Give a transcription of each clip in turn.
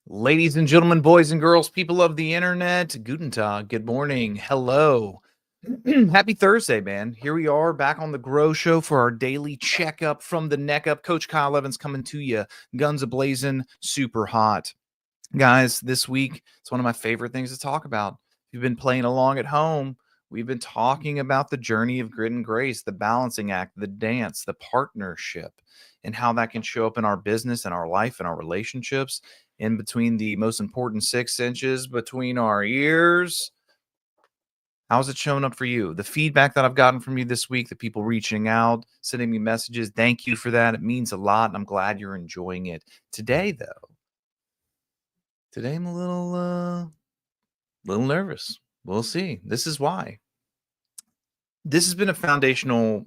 Ladies and gentlemen, boys and girls, people of the internet, Guten Tag, good morning, hello. Happy Thursday, man. Here we are back on the Grow Show for our daily checkup from the neck up. Coach Kyle Evans coming to you, guns a-blazing, super hot. Guys, this week, it's one of my favorite things to talk about. If you've been playing along at home, we've been talking about the journey of grit and grace, the balancing act, the dance, the partnership, and how that can show up in our business and our life and our relationships. In between the most important 6 inches between our ears, how's it showing up for you? The feedback that I've gotten from you this week, the people reaching out, sending me messages, thank you for that. It means a lot, and I'm glad you're enjoying it. Today I'm a little nervous. We'll see. This is why. This has been a foundational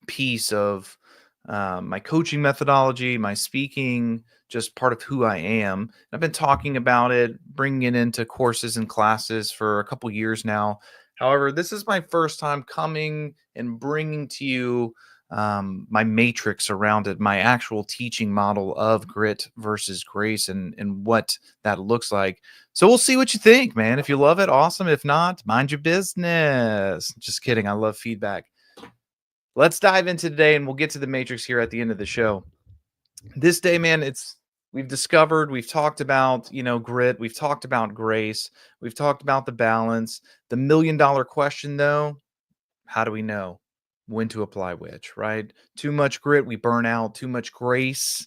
piece of my coaching methodology, my speaking, just part of who I am. I've been talking about it, bringing it into courses and classes for a couple years now. However, this is my first time coming and bringing to you my matrix around it, my actual teaching model of grit versus grace and what that looks like. So we'll see what you think, man. If you love it, awesome. If not, mind your business. Just kidding. I love feedback. Let's dive into today and we'll get to the matrix here at the end of the show. This day, man, we've talked about, grit, we've talked about grace, we've talked about the balance. The $1,000,000 question though, how do we know when to apply which, right? Too much grit, we burn out. Too much grace,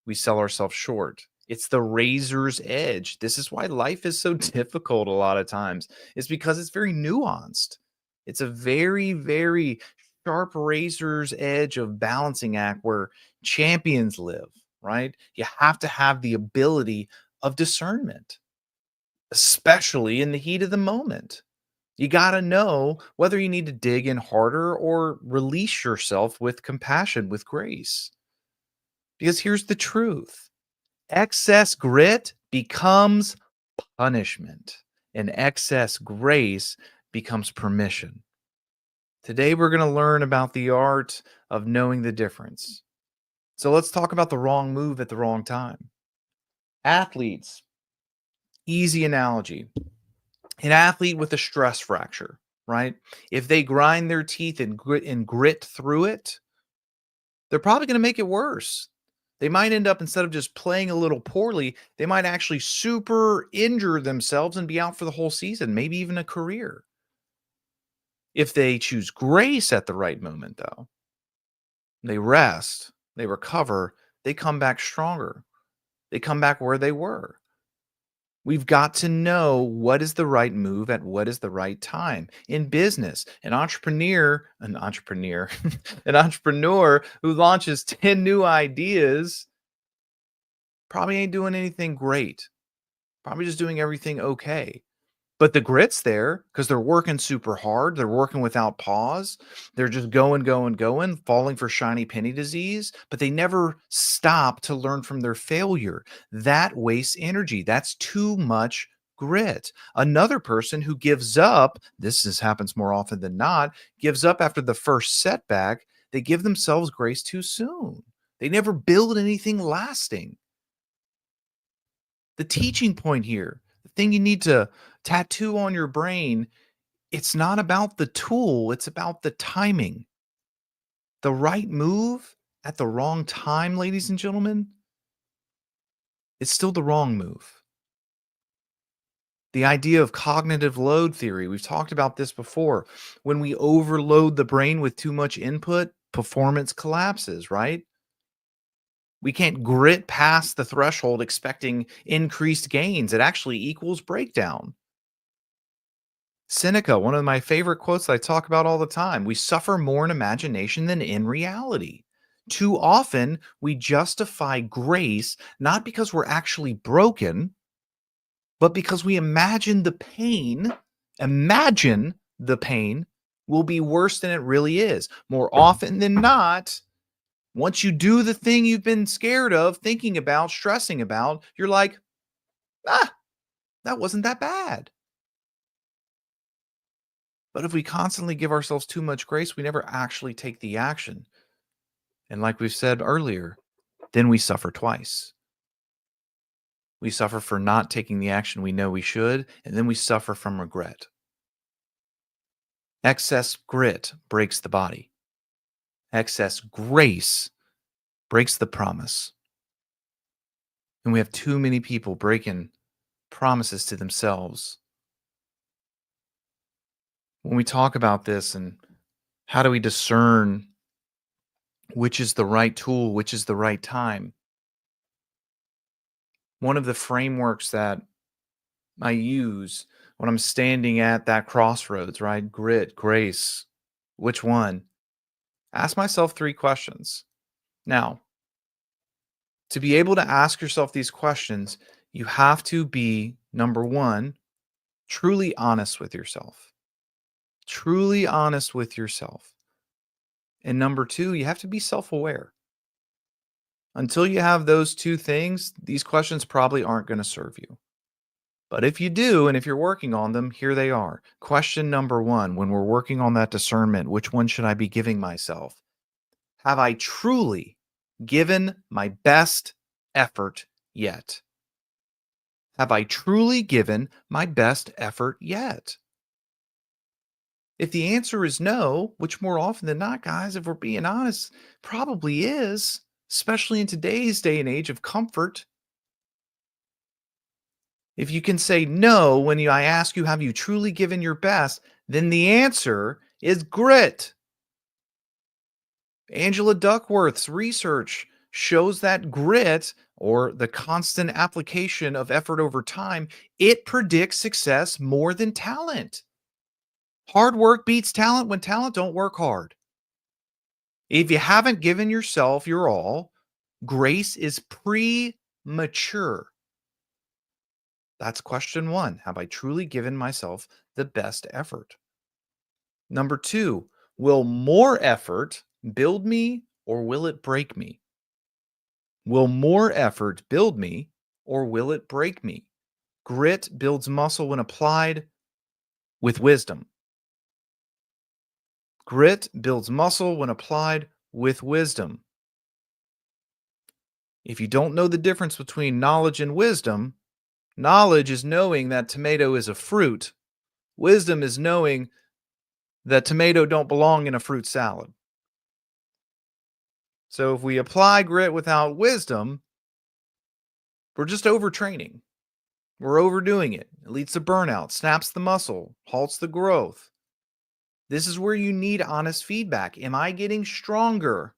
we sell ourselves short. It's the razor's edge. This is why life is so difficult a lot of times. It's because it's very nuanced. It's a very, very sharp razor's edge of balancing act where champions live, right? You have to have the ability of discernment, especially in the heat of the moment. You got to know whether you need to dig in harder or release yourself with compassion, with grace. Because here's the truth: excess grit becomes punishment, and excess grace becomes permission. Today, we're going to learn about the art of knowing the difference. So, let's talk about the wrong move at the wrong time. Athletes, easy analogy. An athlete with a stress fracture, right? If they grind their teeth and grit through it, they're probably going to make it worse. They might end up, instead of just playing a little poorly, they might actually super injure themselves and be out for the whole season, maybe even a career. If they choose grace at the right moment, though, they rest, they recover, they come back stronger. They come back where they were. We've got to know what is the right move at what is the right time. In business, an entrepreneur who launches 10 new ideas probably ain't doing anything great. Probably just doing everything okay. But the grit's there because they're working super hard. They're working without pause. They're just going, going, going, falling for shiny penny disease, but they never stop to learn from their failure. That wastes energy. That's too much grit. Another person who gives up, happens more often than not, gives up after the first setback. They give themselves grace too soon. They never build anything lasting. The teaching point here, the thing you need to tattoo on your brain, it's not about the tool, it's about the timing. The right move at the wrong time, ladies and gentlemen, it's still the wrong move. The idea of cognitive load theory, we've talked about this before. When we overload the brain with too much input, performance collapses, right? We can't grit past the threshold expecting increased gains. It actually equals breakdown. Seneca, one of my favorite quotes that I talk about all the time: we suffer more in imagination than in reality. Too often, we justify grace not because we're actually broken, but because we imagine the pain will be worse than it really is. More often than not, once you do the thing you've been scared of, thinking about, stressing about, you're like, that wasn't that bad. But if we constantly give ourselves too much grace, we never actually take the action. And like we've said earlier, then we suffer twice. We suffer for not taking the action we know we should, and then we suffer from regret. Excess grit breaks the body. Excess grace breaks the promise. And we have too many people breaking promises to themselves. When we talk about this and how do we discern which is the right tool, which is the right time, one of the frameworks that I use when I'm standing at that crossroads, right? Grit, grace, which one? Ask myself 3 questions. Now, to be able to ask yourself these questions, you have to be, number 1, truly honest with yourself. Truly honest with yourself. And number 2, you have to be self-aware. Until you have those 2 things, these questions probably aren't going to serve you. But if you do, and if you're working on them, here they are. Question number 1, when we're working on that discernment, which one should I be giving myself? Have I truly given my best effort yet? Have I truly given my best effort yet? If the answer is no, which more often than not, guys, if we're being honest, probably is, especially in today's day and age of comfort. If you can say no when I ask you, have you truly given your best? Then the answer is grit. Angela Duckworth's research shows that grit, or the constant application of effort over time, it predicts success more than talent. Hard work beats talent when talent don't work hard. If you haven't given yourself your all, grace is premature. That's question 1. Have I truly given myself the best effort? Number 2, will more effort build me or will it break me? Will more effort build me or will it break me? Grit builds muscle when applied with wisdom. Grit builds muscle when applied with wisdom. If you don't know the difference between knowledge and wisdom, knowledge is knowing that tomato is a fruit. Wisdom is knowing that tomato don't belong in a fruit salad. So if we apply grit without wisdom, we're just overtraining. We're overdoing it. It leads to burnout, snaps the muscle, halts the growth. This is where you need honest feedback. Am I getting stronger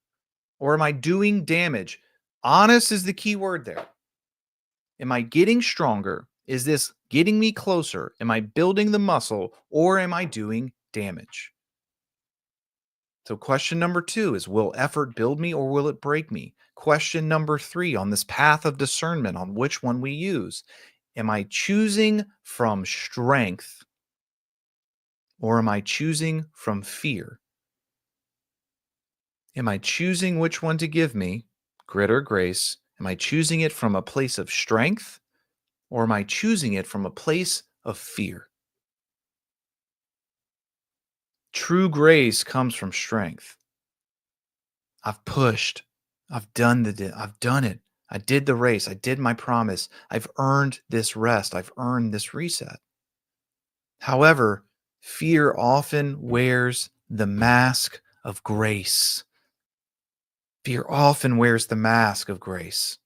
or am I doing damage? Honest is the key word there. Am I getting stronger? Is this getting me closer? Am I building the muscle or am I doing damage? So question number 2 is, will effort build me or will it break me? Question number 3 on this path of discernment on which one we use. Am I choosing from strength or am I choosing from fear? Am I choosing which one to give me, grit or grace? Am I choosing it from a place of strength or am I choosing it from a place of fear? True grace comes from strength. I've pushed. I've done it. I did the race. I did my promise. I've earned this rest. I've earned this reset. However, fear often wears the mask of grace. Fear often wears the mask of grace.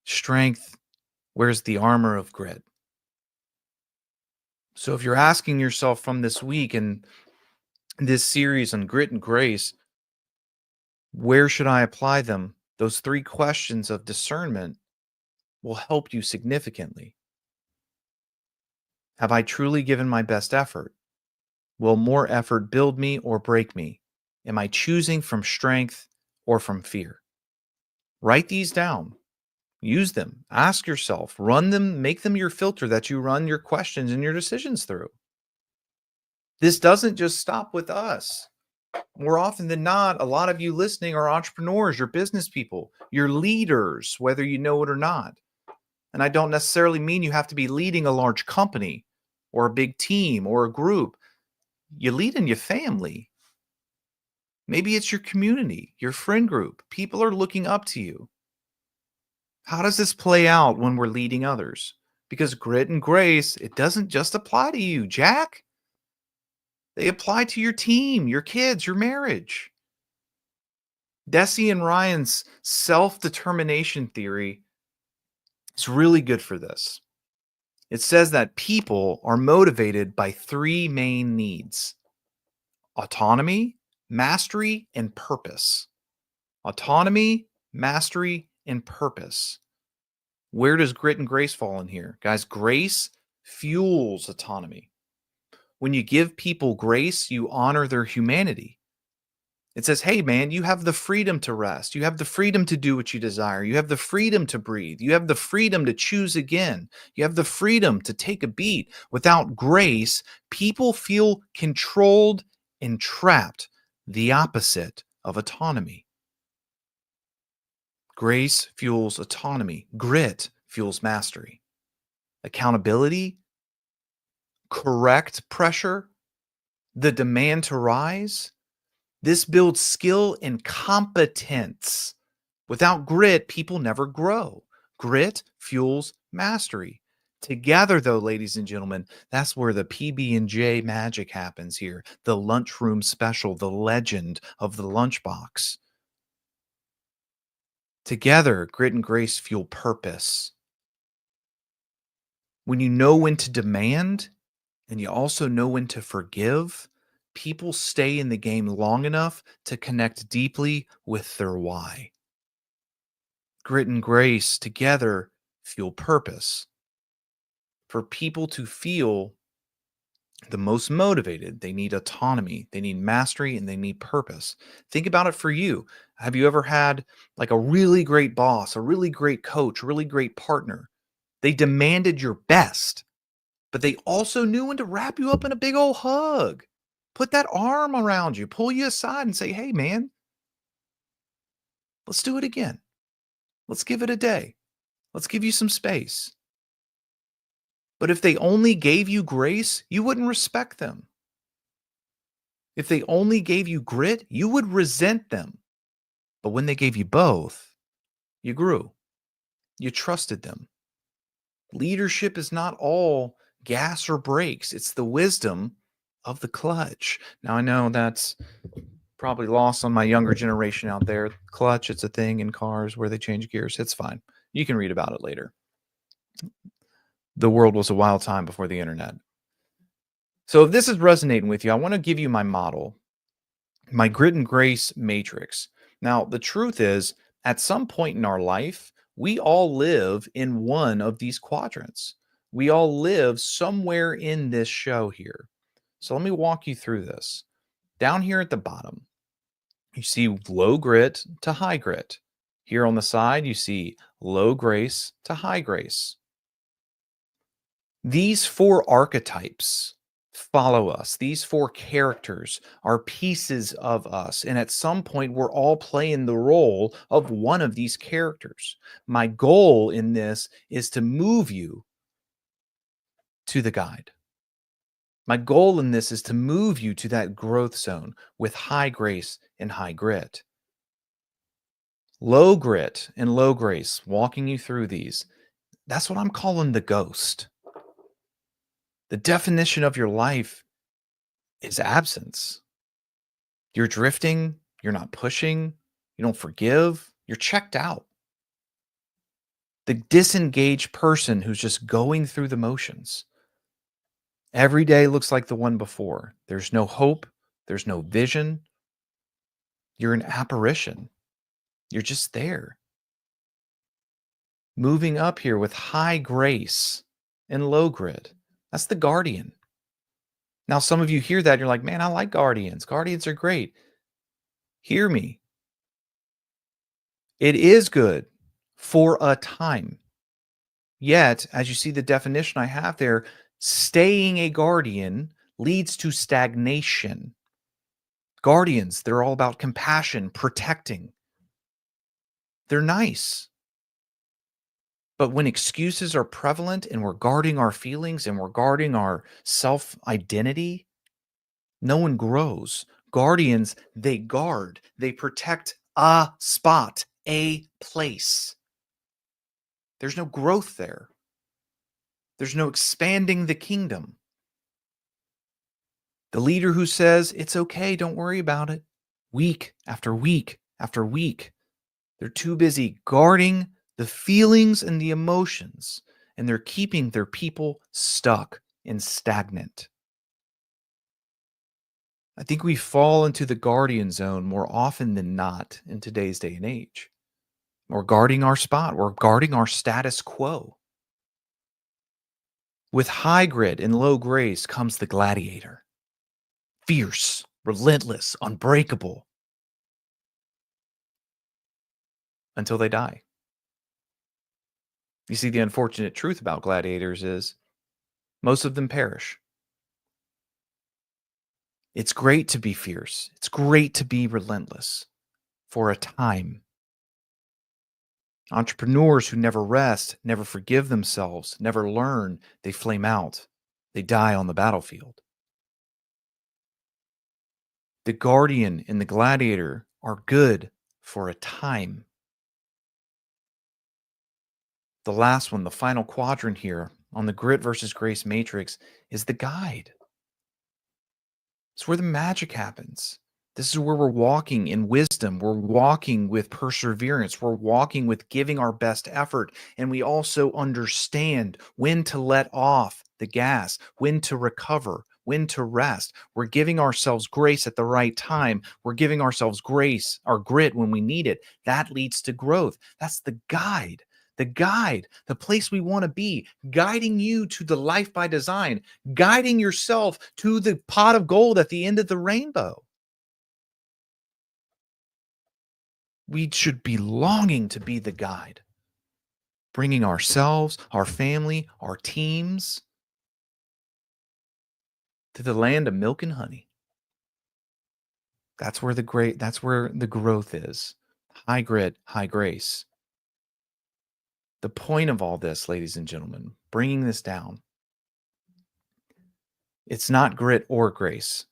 Strength wears the armor of grit. So if you're asking yourself from this week and this series on grit and grace, where should I apply them? Those 3 questions of discernment will help you significantly. Have I truly given my best effort? Will more effort build me or break me? Am I choosing from strength or from fear? Write these down. Use them. Ask yourself. Run them. Make them your filter that you run your questions and your decisions through. This doesn't just stop with us. More often than not, a lot of you listening are entrepreneurs, you're business people, you're leaders, whether you know it or not. And I don't necessarily mean you have to be leading a large company or a big team or a group. You lead in your family. Maybe it's your community, your friend group. People are looking up to you. How does this play out when we're leading others? Because grit and grace, it doesn't just apply to you, Jack. They apply to your team, your kids, your marriage. Deci and Ryan's self determination theory is really good for this. It says that people are motivated by three main needs: autonomy, mastery, and purpose. Autonomy, mastery, and purpose. Where does grit and grace fall in here? Guys, grace fuels autonomy. When you give people grace, you honor their humanity. It says, hey, man, you have the freedom to rest. You have the freedom to do what you desire. You have the freedom to breathe. You have the freedom to choose again. You have the freedom to take a beat. Without grace, people feel controlled and trapped, the opposite of autonomy. Grace fuels autonomy. Grit fuels mastery. Accountability, correct pressure, the demand to rise. This builds skill and competence. Without grit, people never grow. Grit fuels mastery. Together, though, ladies and gentlemen, that's where the PB&J magic happens here. The lunchroom special, the legend of the lunchbox. Together, grit and grace fuel purpose. When you know when to demand and you also know when to forgive, people stay in the game long enough to connect deeply with their why. Grit and grace together fuel purpose. For people to feel the most motivated, they need autonomy, they need mastery, and they need purpose. Think about it for you. Have you ever had like a really great boss, a really great coach, a really great partner? They demanded your best, but they also knew when to wrap you up in a big old hug, put that arm around you, pull you aside and say, hey, man, let's do it again. Let's give it a day. Let's give you some space. But if they only gave you grace, you wouldn't respect them. If they only gave you grit, you would resent them. But when they gave you both, you grew. You trusted them. Leadership is not all gas or brakes, it's the wisdom of the clutch. Now, I know that's probably lost on my younger generation out there. Clutch, it's a thing in cars where they change gears. It's fine. You can read about it later. The world was a wild time before the internet. So if this is resonating with you, I want to give you my model, my grit and grace matrix. Now, the truth is, at some point in our life, we all live in one of these quadrants. We all live somewhere in this show here. So let me walk you through this. Down here at the bottom, you see low grit to high grit. Here on the side, you see low grace to high grace. These four archetypes follow us. These four characters are pieces of us. And at some point, we're all playing the role of one of these characters. My goal in this is to move you to the guide. My goal in this is to move you to that growth zone with high grace and high grit. Low grit and low grace, walking you through these. That's what I'm calling the ghost. The definition of your life is absence. You're drifting, you're not pushing, you don't forgive, you're checked out. The disengaged person who's just going through the motions. Every day looks like the one before. There's no hope, there's no vision. You're an apparition. You're just there. Moving up here with high grace and low grit. That's the guardian. Now, some of you hear that, and you're like, man, I like guardians. Guardians are great. Hear me. It is good for a time. Yet, as you see the definition I have there, staying a guardian leads to stagnation. Guardians, they're all about compassion, protecting. They're nice. But when excuses are prevalent and we're guarding our feelings and we're guarding our self-identity, no one grows. Guardians, they guard, they protect a spot, a place. There's no growth there. There's no expanding the kingdom. The leader who says, it's okay, don't worry about it, week after week after week, they're too busy guarding the feelings and the emotions, and they're keeping their people stuck and stagnant. I think we fall into the guardian zone more often than not in today's day and age. We're guarding our spot, we're guarding our status quo. With high grit and low grace comes the gladiator. Fierce, relentless, unbreakable until they die. You see, the unfortunate truth about gladiators is most of them perish. It's great to be fierce. It's great to be relentless for a time. Entrepreneurs who never rest, never forgive themselves, never learn, they flame out. They die on the battlefield. The guardian and the gladiator are good for a time. The last one, the final quadrant here on the grit versus grace matrix, is the guide. It's where the magic happens. This is where we're walking in wisdom. We're walking with perseverance. We're walking with giving our best effort. And we also understand when to let off the gas, when to recover, when to rest. We're giving ourselves grace at the right time. We're giving ourselves grace, our grit when we need it. That leads to growth. That's the guide. The guide, the place we want to be, guiding you to the life by design, guiding yourself to the pot of gold at the end of the rainbow. We should be longing to be the guide, bringing ourselves, our family, our teams to the land of milk and honey. That's where the growth is. High grit, high grace. The point of all this, ladies and gentlemen, bringing this down, it's not grit or grace.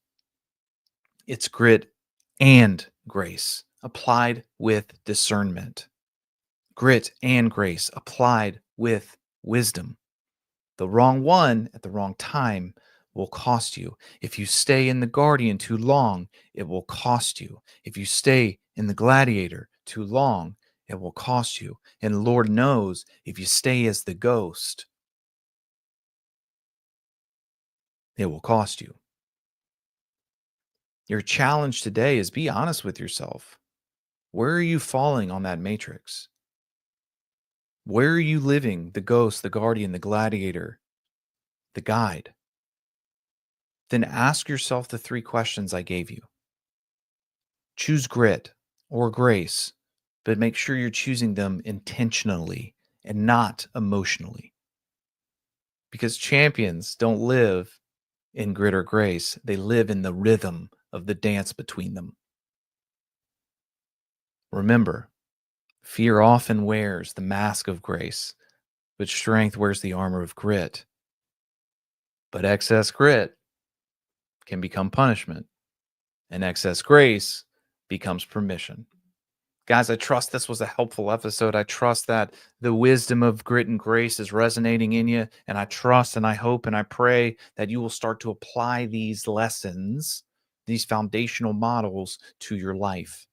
It's grit and grace applied with discernment. Grit and grace applied with wisdom. The wrong one at the wrong time will cost you. If you stay in the guardian too long, it will cost you. If you stay in the gladiator too long, it will cost you. And Lord knows if you stay as the ghost, it will cost you. Your challenge today is be honest with yourself. Where are you falling on that matrix? Where are you living the ghost, the guardian, the gladiator, the guide? Then ask yourself the 3 questions I gave you. Choose grit or grace, but make sure you're choosing them intentionally and not emotionally. Because champions don't live in grit or grace, they live in the rhythm of the dance between them. Remember, fear often wears the mask of grace, but strength wears the armor of grit. But excess grit can become punishment, and excess grace becomes permission. Guys, I trust this was a helpful episode. I trust that the wisdom of grit and grace is resonating in you. And I trust and I hope and I pray that you will start to apply these lessons, these foundational models to your life.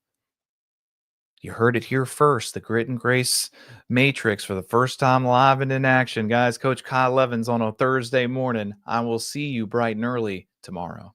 You heard it here first, the grit and grace matrix for the first time live and in action. Guys, Coach Kyle Evans on a Thursday morning. I will see you bright and early tomorrow.